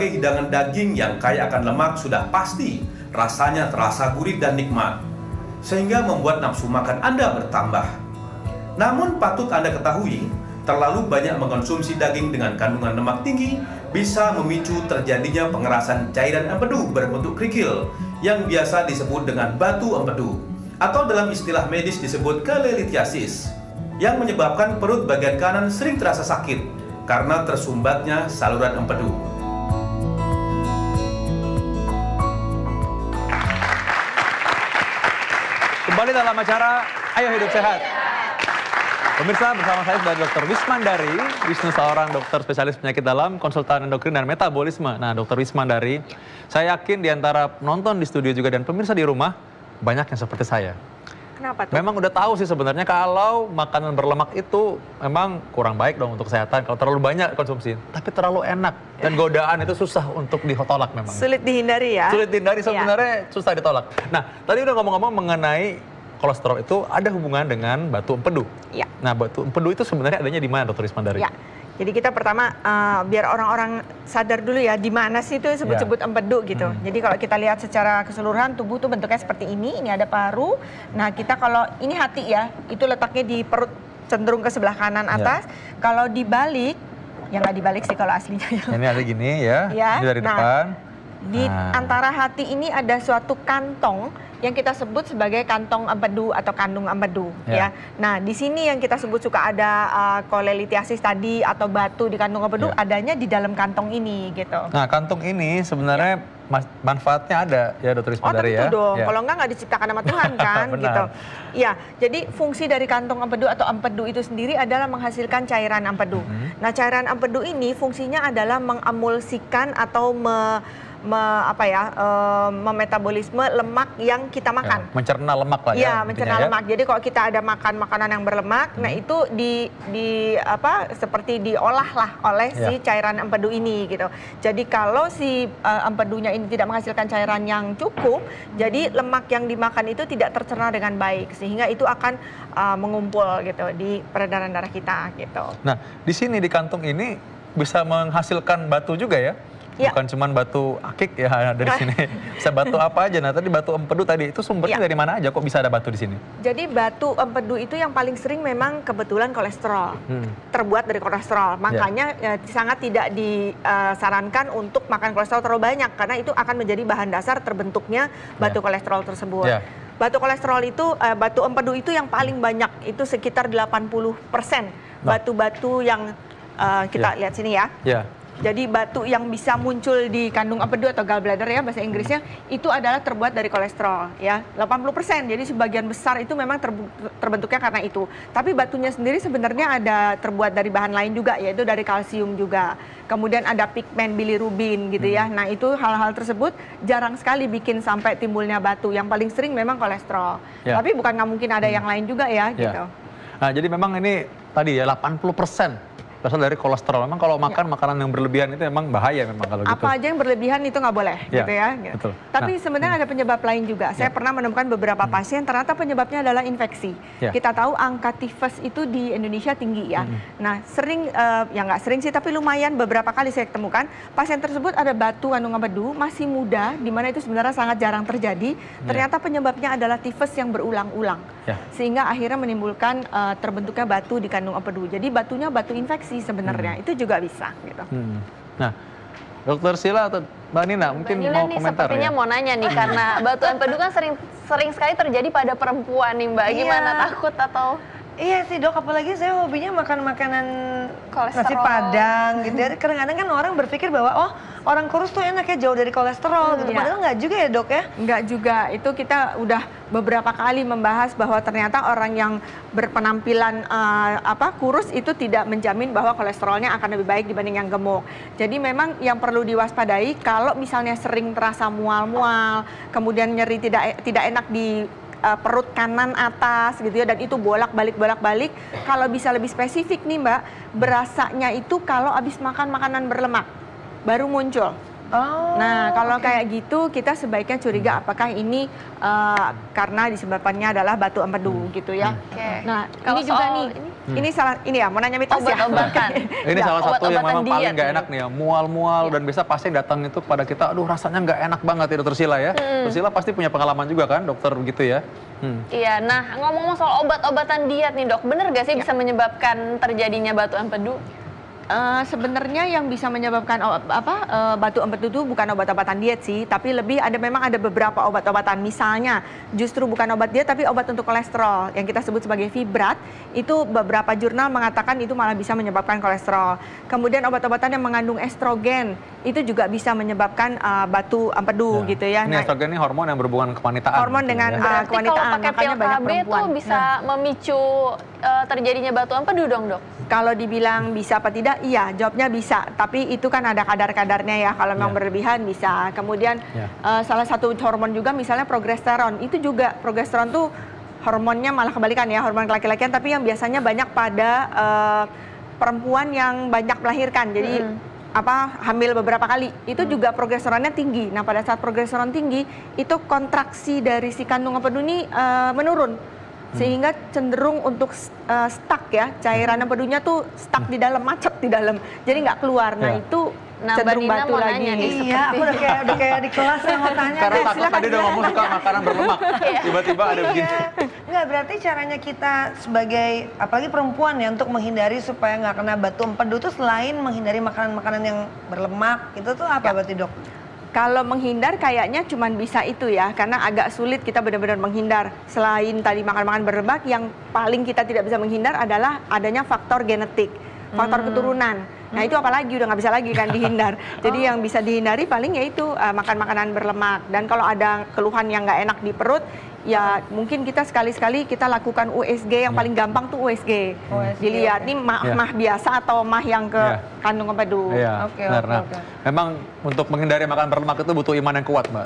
berbagai hidangan daging yang kaya akan lemak sudah pasti rasanya terasa gurih dan nikmat, sehingga membuat nafsu makan Anda bertambah. Namun patut Anda ketahui, terlalu banyak mengkonsumsi daging dengan kandungan lemak tinggi bisa memicu terjadinya pengerasan cairan empedu berbentuk kerikil yang biasa disebut dengan batu empedu, atau dalam istilah medis disebut cholelithiasis, yang menyebabkan perut bagian kanan sering terasa sakit karena tersumbatnya saluran empedu. Kembali dalam acara Ayo Hidup Sehat. Pemirsa, bersama saya sudah Dr. Wismandari, Wisnu, seorang dokter spesialis penyakit dalam, konsultan endokrin dan metabolisme. Nah, Dr. Wismandari, saya yakin di antara penonton di studio juga dan pemirsa di rumah, banyak yang seperti saya. Kenapa tuh? Memang udah tahu sih sebenarnya kalau makanan berlemak itu memang kurang baik dong untuk kesehatan kalau terlalu banyak konsumsi. Tapi terlalu enak dan godaan itu susah untuk ditolak memang. Sulit dihindari ya? Sulit dihindari sebenarnya, susah ditolak. Nah, tadi udah ngomong-ngomong mengenai kolesterol itu ada hubungan dengan batu empedu. Ya. Nah, batu empedu itu sebenarnya adanya di mana, Dr. Wismandari? Ya. Jadi kita pertama biar orang-orang sadar dulu ya di mana sih itu sebut-sebut empedu gitu. Jadi kalau kita lihat secara keseluruhan tubuh tuh bentuknya seperti ini ada paru. Nah, kita kalau ini hati ya, itu letaknya di perut cenderung ke sebelah kanan atas. Kalau dibalik, ya nggak dibalik sih kalau aslinya ya. Ini ada gini ya, ini dari depan. Di antara hati ini ada suatu kantong yang kita sebut sebagai kantong empedu atau kandung empedu ya. Nah, di sini yang kita sebut suka ada cholelithiasis tadi atau batu di kantong empedu adanya di dalam kantong ini gitu. Nah, kantong ini sebenarnya manfaatnya ada ya, Dr. Wismandari ya. Oh, tentu dong. Kalau nggak diciptakan sama Tuhan kan gitu. Ya, jadi fungsi dari kantong empedu atau empedu itu sendiri adalah menghasilkan cairan empedu. Nah, cairan empedu ini fungsinya adalah mengemulsikan atau memetabolisme lemak yang kita makan. Ya, mencerna lemak lah ya. Iya, mencerna lemak. Jadi kalau kita ada makan makanan yang berlemak, nah itu seperti diolah lah oleh si cairan empedu ini gitu. Jadi kalau si empedunya ini tidak menghasilkan cairan yang cukup, jadi lemak yang dimakan itu tidak tercerna dengan baik, sehingga itu akan mengumpul gitu di peredaran darah kita gitu. Nah, di sini di kantung ini bisa menghasilkan batu juga ya? Bukan cuma batu akik ya dari sini. Bisa batu apa aja. Nah, tadi batu empedu tadi itu sumbernya dari mana aja kok bisa ada batu di sini? Jadi batu empedu itu yang paling sering memang kebetulan kolesterol. Terbuat dari kolesterol. Makanya sangat tidak disarankan untuk makan kolesterol terlalu banyak karena itu akan menjadi bahan dasar terbentuknya batu kolesterol tersebut. Batu kolesterol itu batu empedu itu yang paling banyak, itu sekitar 80% batu-batu yang kita lihat sini ya. Jadi batu yang bisa muncul di kandung empedu atau gallbladder ya bahasa Inggrisnya itu adalah terbuat dari kolesterol ya 80%. Jadi sebagian besar itu memang terbentuknya karena itu. Tapi batunya sendiri sebenarnya ada terbuat dari bahan lain juga, yaitu dari kalsium juga. Kemudian ada pigmen bilirubin gitu ya. Nah, itu hal-hal tersebut jarang sekali bikin sampai timbulnya batu. Yang paling sering memang kolesterol. Tapi bukan nggak mungkin ada yang lain juga ya gitu. Nah, jadi memang ini tadi ya 80% berasal dari kolesterol. Memang kalau makan makanan yang berlebihan itu memang bahaya memang kalau gitu. Apa aja yang berlebihan itu nggak boleh gitu ya. Betul. Tapi sebenarnya ada penyebab lain juga. Saya pernah menemukan beberapa pasien ternyata penyebabnya adalah infeksi. Kita tahu angka tifus itu di Indonesia tinggi ya. Nah, sering ya nggak sering sih tapi lumayan beberapa kali saya temukan pasien tersebut ada batu kandung empedu masih muda, di mana itu sebenarnya sangat jarang terjadi. Ternyata penyebabnya adalah tifus yang berulang-ulang. Sehingga akhirnya menimbulkan terbentuknya batu di kandung empedu. Jadi batunya batu infeksi sebenarnya itu juga bisa gitu. Nah, Dokter Sila atau Mbak Nina mungkin mau komentar sepertinya mau nanya nih karena batu empedu kan sering sekali terjadi pada perempuan nih Mbak. Gimana, takut atau? Iya sih Dok, apalagi saya hobinya makan makanan nasi Padang gitu ya. Kadang-kadang kan orang berpikir bahwa oh orang kurus tuh enak ya jauh dari kolesterol gitu. Padahal nggak juga ya Dok ya? Nggak juga, itu kita udah beberapa kali membahas bahwa ternyata orang yang berpenampilan kurus itu tidak menjamin bahwa kolesterolnya akan lebih baik dibanding yang gemuk. Jadi memang yang perlu diwaspadai kalau misalnya sering terasa mual-mual, kemudian nyeri tidak enak di perut kanan atas gitu ya, dan itu bolak-balik kalau bisa lebih spesifik nih Mbak, berasanya itu kalau habis makan makanan berlemak baru muncul. Oh. Nah, kalau kayak gitu kita sebaiknya curiga apakah ini karena disebabkannya adalah batu empedu gitu ya. Oke. Nah, Kalau ini juga soal nih, ini salah ini ya mau nanya mitos ya. Obat-obatan. Ini Ya, salah satu yang memang obat-obatan paling diet nggak nih. enak nih ya, mual-mual dan biasa pasien datang itu pada kita, aduh rasanya nggak enak banget ya dokter Sila ya. Dokter Sila pasti punya pengalaman juga kan dokter begitu ya. Iya, nah ngomong-ngomong soal obat-obatan diet nih dok, bener gak sih bisa menyebabkan terjadinya batu empedu? Sebenarnya yang bisa menyebabkan batu empedu itu bukan obat-obatan diet sih, tapi memang ada beberapa obat-obatan. Misalnya justru bukan obat diet tapi obat untuk kolesterol yang kita sebut sebagai fibrat. Itu beberapa jurnal mengatakan itu malah bisa menyebabkan kolesterol. Kemudian obat-obatan yang mengandung estrogen itu juga bisa menyebabkan batu empedu gitu ya. Ini estrogen ini hormon yang berhubungan kewanitaan. Hormon gitu dengan ya. Berarti kalau kewanitaan, pakai makanya pil banyak KB perempuan. itu bisa memicu terjadinya batu empedu dong dok? Kalau dibilang bisa apa tidak, iya, jawabnya bisa. Tapi itu kan ada kadar-kadarnya ya. Kalau memang berlebihan bisa. Kemudian salah satu hormon juga misalnya progesteron. Itu juga progesteron tuh hormonnya malah kebalikan ya, hormon laki-lakian. Tapi yang biasanya banyak pada perempuan yang banyak melahirkan. Jadi hamil beberapa kali. Itu juga progesteronnya tinggi. Nah pada saat progesteron tinggi, itu kontraksi dari si kandung empedu ini menurun. Sehingga cenderung untuk stuck ya, cairan empedunya tuh stuck di dalam, macet di dalam, jadi nggak keluar. Nah itu cenderung Mbak Nina batu mau lagi. nanya nih, Iya, aku udah kayak di kelas yang mau tanya. Karena deh. takut tadi udah ngomong suka makanan berlemak, tiba-tiba ada begini. Enggak, berarti caranya kita sebagai, apalagi perempuan ya, untuk menghindari supaya nggak kena batu empedu tuh selain menghindari makanan-makanan yang berlemak, itu tuh apa berarti dok? Kalau menghindar kayaknya cuma bisa itu ya, karena agak sulit kita benar-benar menghindar. Selain tadi makan-makan berlemak, yang paling kita tidak bisa menghindar adalah adanya faktor genetik, faktor keturunan. Nah itu apalagi udah nggak bisa lagi kan dihindar. Jadi yang bisa dihindari paling yaitu makan makanan berlemak. Dan kalau ada keluhan yang nggak enak di perut, ya mungkin kita sekali-sekali kita lakukan USG, yang paling gampang tuh USG. Dilihat nih mah biasa atau mah yang ke kandung empedu. Iya, benar. Nah, memang untuk menghindari makan berlemak itu butuh iman yang kuat, Mbak.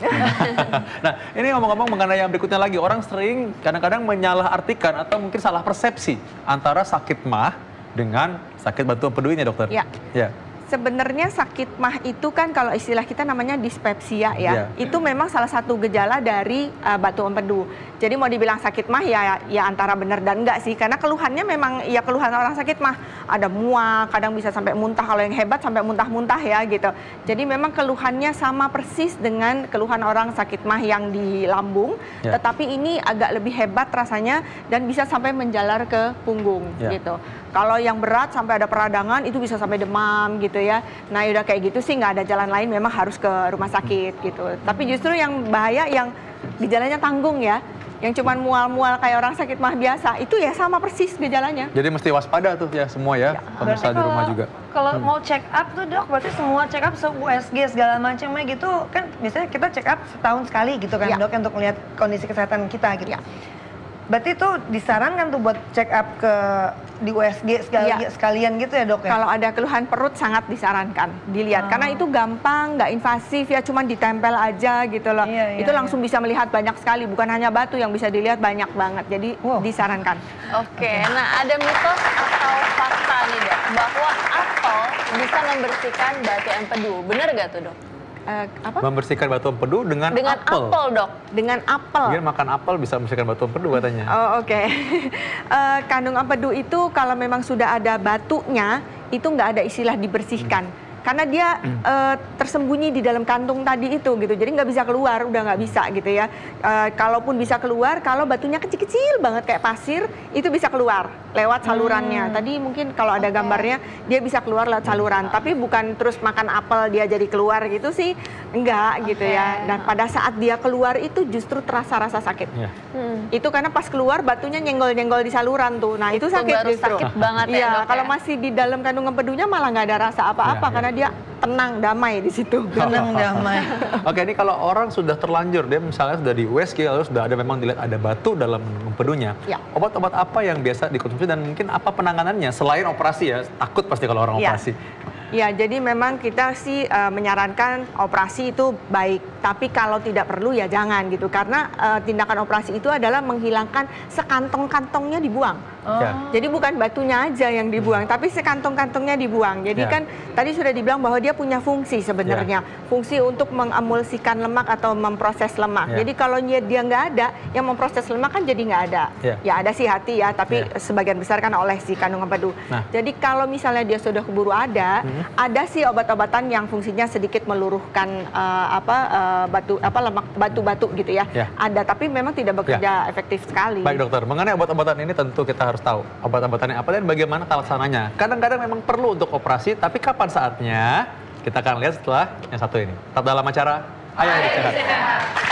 Nah, ini ngomong-ngomong mengenai yang berikutnya lagi, orang sering kadang-kadang menyalahartikan atau mungkin salah persepsi antara sakit mah dengan sakit batu empedu ini, dokter. Ya. Ya. Sebenarnya sakit mah itu kan kalau istilah kita namanya dispepsia ya. Itu memang salah satu gejala dari batu empedu. Jadi mau dibilang sakit mah ya antara benar dan enggak sih. Karena keluhannya memang ya keluhan orang sakit mah. Ada mual, kadang bisa sampai muntah. Kalau yang hebat sampai muntah-muntah ya gitu. Jadi memang keluhannya sama persis dengan keluhan orang sakit mah yang di lambung. Tetapi ini agak lebih hebat rasanya dan bisa sampai menjalar ke punggung gitu. Kalau yang berat sampai ada peradangan itu bisa sampai demam gitu ya. Nah udah kayak gitu sih nggak ada jalan lain, memang harus ke rumah sakit gitu. Tapi justru yang bahaya yang gejalanya tanggung ya, yang cuman mual-mual kayak orang sakit mah biasa, itu ya sama persis gejalanya. Jadi mesti waspada tuh ya semua ya, pemirsa di rumah juga. Kalau mau check up tuh dok, berarti semua check up, USG segala macamnya gitu kan, biasanya kita check up setahun sekali gitu kan dok, untuk melihat kondisi kesehatan kita gitu. Berarti itu disarankan tuh buat check up di USG sekalian gitu ya dok ya? Kalau ada keluhan perut sangat disarankan dilihat, karena itu gampang, nggak invasif ya, cuman ditempel aja gitu loh. Itu langsung bisa melihat banyak sekali, bukan hanya batu yang bisa dilihat, banyak banget. Jadi disarankan. Oke, nah ada mitos atau fakta nih dok, bahwa apel bisa membersihkan batu empedu, bener gak tuh dok? Membersihkan batu empedu dengan apel. Dok. Dengan apel. Jadi makan apel bisa membersihkan batu empedu katanya. Oh oke. Kandung empedu itu kalau memang sudah ada batunya, itu nggak ada istilah dibersihkan. Karena dia tersembunyi di dalam kantung tadi itu gitu, jadi nggak bisa keluar, udah nggak bisa gitu ya. Kalaupun bisa keluar, kalau batunya kecil-kecil banget kayak pasir, itu bisa keluar lewat salurannya. Tadi mungkin kalau ada gambarnya, dia bisa keluar lewat saluran, tapi bukan terus makan apel dia jadi keluar gitu sih, enggak gitu ya. Dan pada saat dia keluar itu justru terasa rasa sakit. Itu karena pas keluar batunya nyenggol-nyenggol di saluran tuh, nah itu sakit baru justru. Sakit banget ya dok. Kalau masih di dalam kandung empedunya malah nggak ada rasa apa-apa, karena dia tenang, damai di situ. Tenang, damai. Oke, ini kalau orang sudah terlanjur, dia misalnya sudah di USG, lalu sudah ada memang dilihat ada batu dalam empedunya. Obat-obat apa yang biasa dikonsumsi dan mungkin apa penanganannya selain operasi ya? Takut pasti kalau orang operasi. Ya, jadi memang kita sih menyarankan operasi itu baik, tapi kalau tidak perlu ya jangan gitu, karena tindakan operasi itu adalah menghilangkan sekantong-kantongnya dibuang. Jadi bukan batunya aja yang dibuang, tapi sekantong-kantongnya dibuang. Jadi kan tadi sudah dibilang bahwa dia punya fungsi sebenarnya, fungsi untuk mengemulsikan lemak atau memproses lemak. Jadi kalau dia nggak ada, yang memproses lemak kan jadi nggak ada. Ya ada sih hati ya, tapi sebagian besar kan oleh si kandung empedu. Jadi kalau misalnya dia sudah keburu ada sih obat-obatan yang fungsinya sedikit meluruhkan lemak batu-batu gitu ya. Ada, tapi memang tidak bekerja efektif sekali. Baik dokter, mengenai obat-obatan ini tentu kita harus tahu obat-obatannya apa dan bagaimana pelaksananya. Kadang-kadang memang perlu untuk operasi, tapi kapan saatnya? Kita akan lihat setelah yang satu ini. Tetap dalam acara Ayo Hidup Sehat.